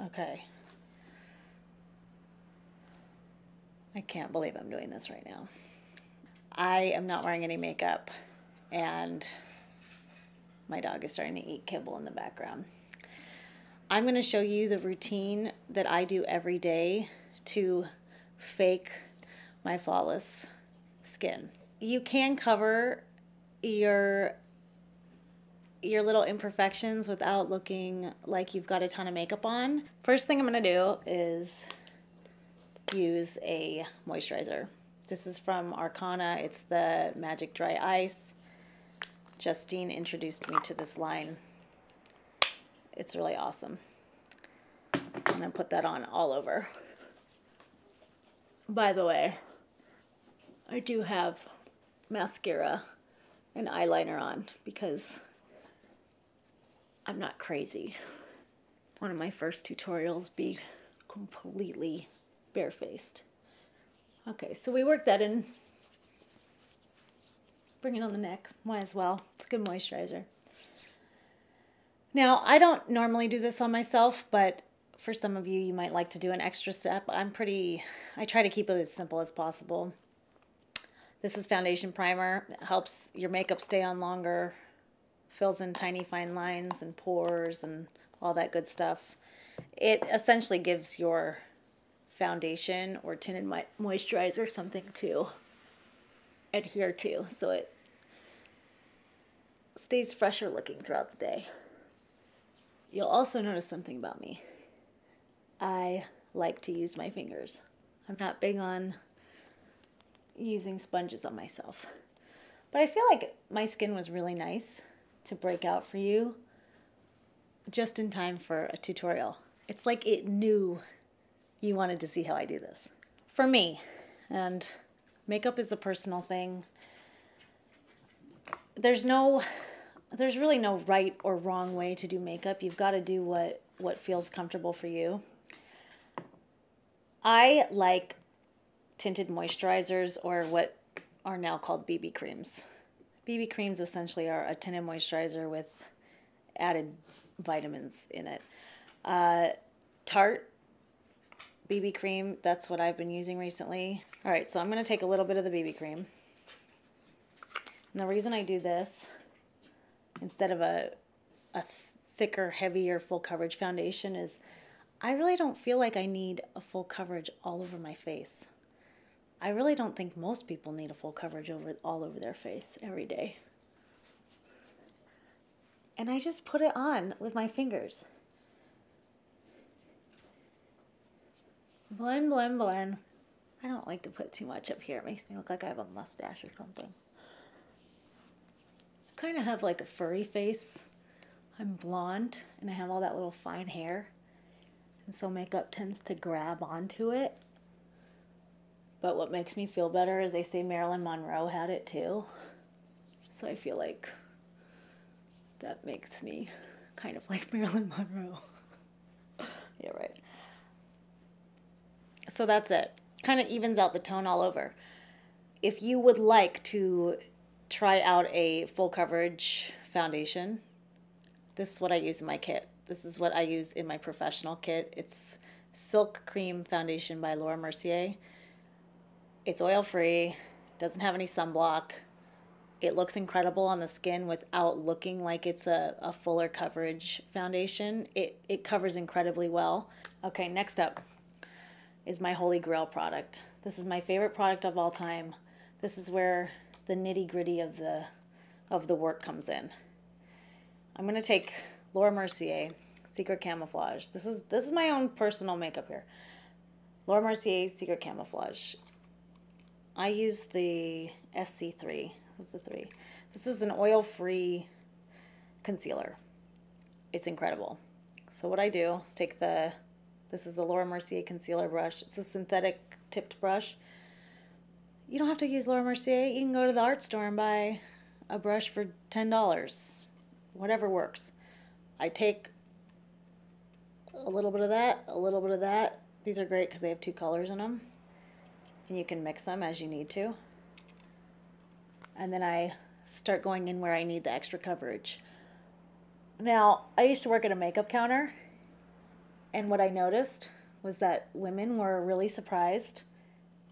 Okay. I can't believe I'm doing this right now. I am not wearing any makeup, and my dog is starting to eat kibble in the background. I'm going to show you the routine that I do every day to fake my flawless skin. You can cover your little imperfections without looking like you've got a ton of makeup on. First thing I'm going to do is use a moisturizer. This is from Arcana. It's the Magic Dry Ice. Justine introduced me to this line. It's really awesome. I'm going to put that on all over. By the way, I do have mascara and eyeliner on because I'm not crazy. One of my first tutorials be completely barefaced. Okay, so we work that in. Bring it on the neck, might as well. It's a good moisturizer. Now, I don't normally do this on myself, but for some of you, you might like to do an extra step. I try to keep it as simple as possible. This is foundation primer. It helps your makeup stay on longer, fills in tiny fine lines and pores and all that good stuff. It essentially gives your foundation or tinted moisturizer something to adhere to, so it stays fresher looking throughout the day. You'll also notice something about me. I like to use my fingers. I'm not big on using sponges on myself. But I feel like my skin was really nice to break out for you just in time for a tutorial. It's like it knew you wanted to see how I do this. For me, and makeup is a personal thing. There's really no right or wrong way to do makeup. You've got to do what feels comfortable for you. I like tinted moisturizers, or what are now called BB creams. BB creams essentially are a tinted moisturizer with added vitamins in it. Tarte BB cream, that's what I've been using recently. All right, so I'm going to take a little bit of the BB cream. And the reason I do this, instead of a thicker, heavier, full coverage foundation, is I really don't feel like I need a full coverage all over my face. I really don't think most people need a full coverage all over their face every day. And I just put it on with my fingers. Blend, blend, blend. I don't like to put too much up here. It makes me look like I have a mustache or something. I kind of have like a furry face. I'm blonde and I have all that little fine hair. And so makeup tends to grab onto it. But what makes me feel better is they say Marilyn Monroe had it too. So I feel like that makes me kind of like Marilyn Monroe. Yeah, right. So that's it. Kind of evens out the tone all over. If you would like to try out a full coverage foundation, this is what I use in my kit. This is what I use in my professional kit. It's Silk Cream Foundation by Laura Mercier. It's oil-free, doesn't have any sunblock. It looks incredible on the skin without looking like it's a fuller coverage foundation. It covers incredibly well. Okay, next up is my Holy Grail product. This is my favorite product of all time. This is where the nitty-gritty of the work comes in. I'm gonna take Laura Mercier Secret Camouflage. This is my own personal makeup here. Laura Mercier Secret Camouflage. I use the SC3. This is a 3. This is an oil-free concealer. It's incredible. So what I do is take this is the Laura Mercier concealer brush. It's a synthetic tipped brush. You don't have to use Laura Mercier. You can go to the art store and buy a brush for $10. Whatever works. I take a little bit of that, a little bit of that. These are great because they have 2 colors in them. And you can mix them as you need to. And then I start going in where I need the extra coverage. Now, I used to work at a makeup counter, And what I noticed was that women were really surprised,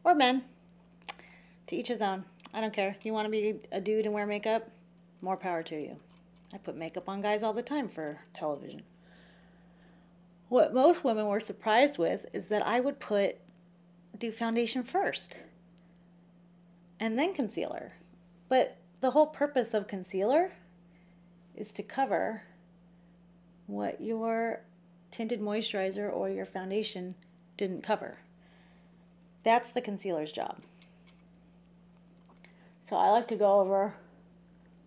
or men, to each his own. I don't care. You want to be a dude and wear makeup? More power to you. I put makeup on guys all the time for television. What most women were surprised with is that I would do foundation first and then concealer. But the whole purpose of concealer is to cover what your tinted moisturizer or your foundation didn't cover. That's the concealer's job. So I like to go over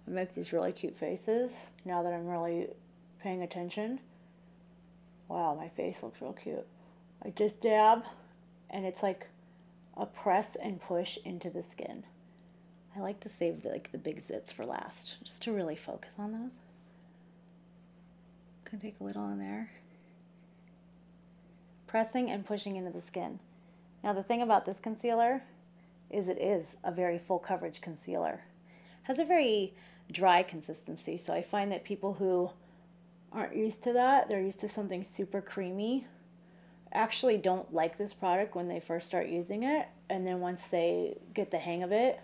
and make these really cute faces now that I'm really paying attention. Wow, my face looks real cute. I just dab, and it's like a press and push into the skin. I like to save the big zits for last, just to really focus on those. Gonna take a little in there. Pressing and pushing into the skin. Now the thing about this concealer is it is a very full coverage concealer. It has a very dry consistency, so I find that people who aren't used to that, they're used to something super creamy, actually don't like this product when they first start using it, and then once they get the hang of it,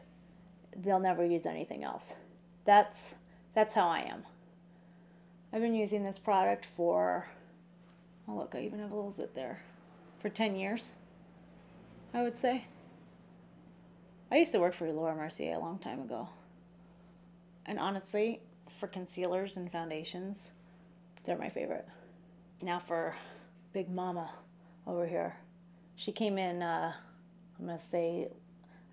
they'll never use anything else. That's how I am. I've been using this product for, oh look, I even have a little zit there, for 10 years, I would say. I used to work for Laura Mercier a long time ago. And honestly, for concealers and foundations, they're my favorite. Now for Big Mama over here. She came in, I'm going to say,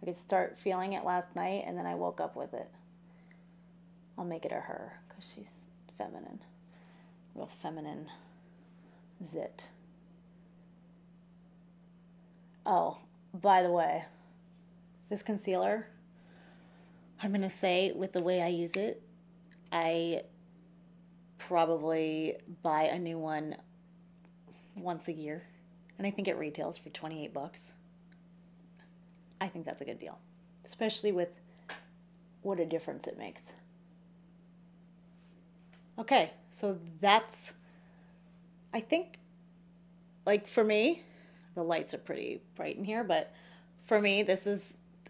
I could start feeling it last night, and then I woke up with it. I'll make it a her, because she's feminine. Real feminine zit. Oh, by the way, this concealer, I'm going to say, with the way I use it, I probably buy a new one once a year. And I think it retails for 28 bucks. I think that's a good deal, especially with what a difference it makes. Okay, so that's, I think, like for me, the lights are pretty bright in here, but for me,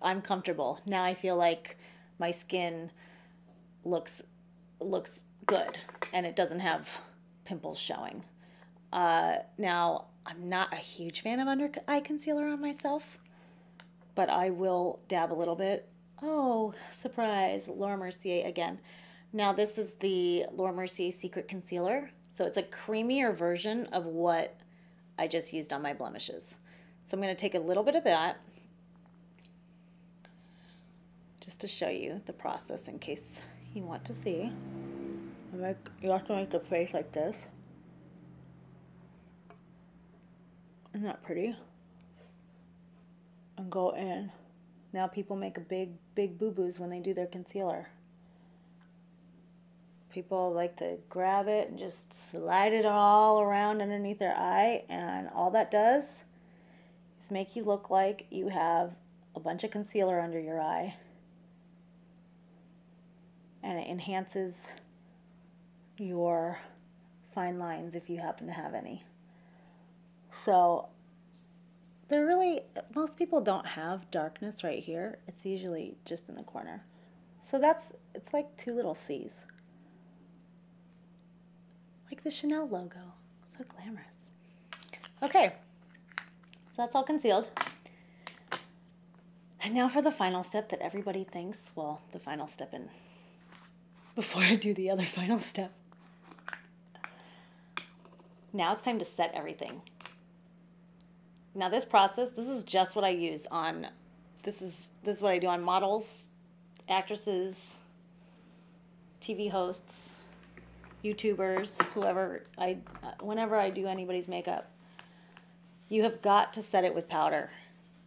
I'm comfortable. Now I feel like my skin looks good and it doesn't have pimples showing. Now, I'm not a huge fan of under eye concealer on myself, but I will dab a little bit. Oh, surprise, Laura Mercier again. Now this is the Laura Mercier Secret Concealer. So it's a creamier version of what I just used on my blemishes. So I'm going to take a little bit of that just to show you the process in case you want to see. You have to make the face like this. Isn't that pretty? And go in. Now people make a big boo-boos when they do their concealer. People like to grab it and just slide it all around underneath their eye, and all that does is make you look like you have a bunch of concealer under your eye, and it enhances your fine lines if you happen to have any. So most people don't have darkness right here. It's usually just in the corner. So it's like two little C's. Like the Chanel logo. So glamorous. Okay, so that's all concealed. And now for the final step that everybody thinks, well, the final step before I do the other final step. Now it's time to set everything. Now this process, this is just what I use on, this is what I do on models, actresses, TV hosts, YouTubers, whenever I do anybody's makeup. You have got to set it with powder.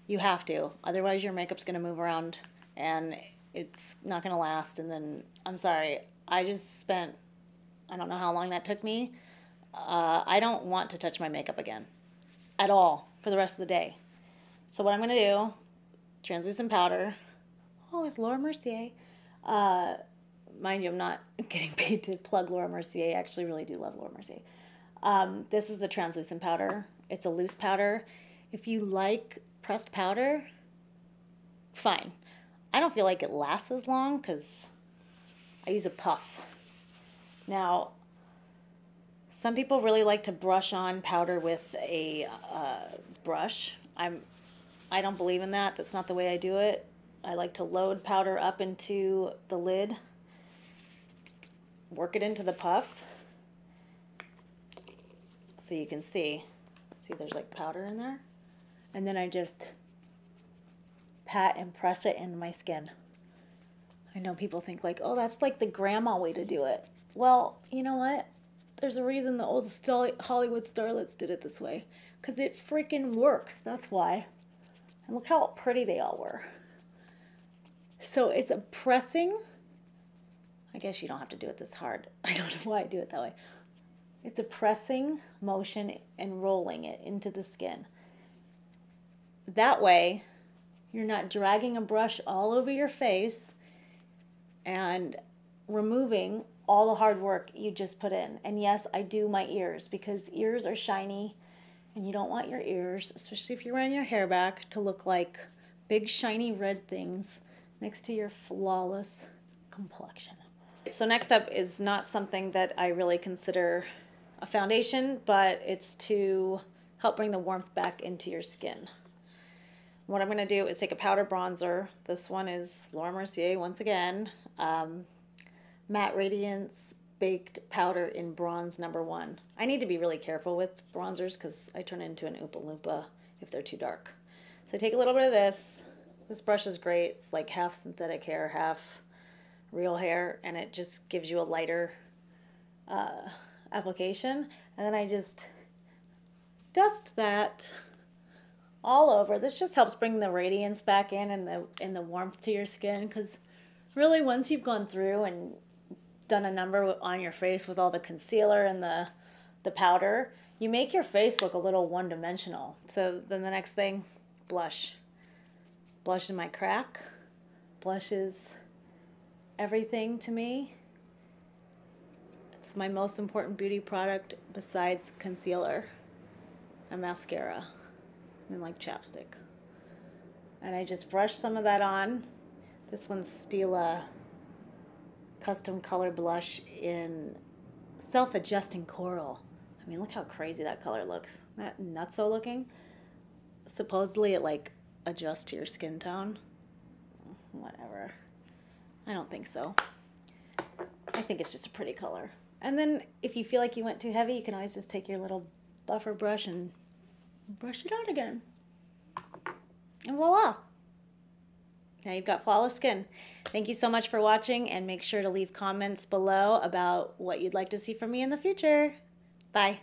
You have to. Otherwise your makeup's going to move around and it's not going to last. And then, I'm sorry, I just spent, I don't know how long that took me. I don't want to touch my makeup again at all for the rest of the day. So what I'm going to do, translucent powder. Oh, it's Laura Mercier. Mind you, I'm not getting paid to plug Laura Mercier. I actually really do love Laura Mercier. This is the translucent powder. It's a loose powder. If you like pressed powder, fine. I don't feel like it lasts as long because I use a puff. Now, some people really like to brush on powder with a brush. I don't believe in that. That's not the way I do it. I like to load powder up into the lid, work it into the puff, so you can see there's like powder in there. And then I just pat and press it into my skin. I know people think like, oh, that's like the grandma way to do it. Well, you know what? There's a reason the old Hollywood starlets did it this way. Because it freaking works. That's why. And look how pretty they all were. So it's a pressing. I guess you don't have to do it this hard. I don't know why I do it that way. It's a pressing motion and rolling it into the skin. That way, you're not dragging a brush all over your face and removing all the hard work you just put in. And yes, I do my ears because ears are shiny and you don't want your ears, especially if you're wearing your hair back, to look like big shiny red things next to your flawless complexion. So next up is not something that I really consider a foundation, but it's to help bring the warmth back into your skin. What I'm going to do is take a powder bronzer. This one is Laura Mercier once again. Matte Radiance Baked Powder in Bronze #1. I need to be really careful with bronzers because I turn into an Oompa Loompa if they're too dark. So I take a little bit of this. This brush is great. It's like half synthetic hair, half real hair, and it just gives you a lighter application. And then I just dust that all over. This just helps bring the radiance back in and the warmth to your skin, because really once you've gone through and done a number on your face with all the concealer and the powder, you make your face look a little one-dimensional. So then the next thing, blush. Blush is my crack. Blush is everything to me. It's my most important beauty product besides concealer and mascara and like chapstick. And I just brush some of that on. This one's Stila Custom Color Blush in Self-Adjusting Coral. I mean, look how crazy that color looks. That nutso looking. Supposedly it like adjusts to your skin tone. Whatever. I don't think so. I think it's just a pretty color. And then if you feel like you went too heavy, you can always just take your little buffer brush and brush it out again. And voila! Now you've got flawless skin. Thank you so much for watching, and make sure to leave comments below about what you'd like to see from me in the future. Bye.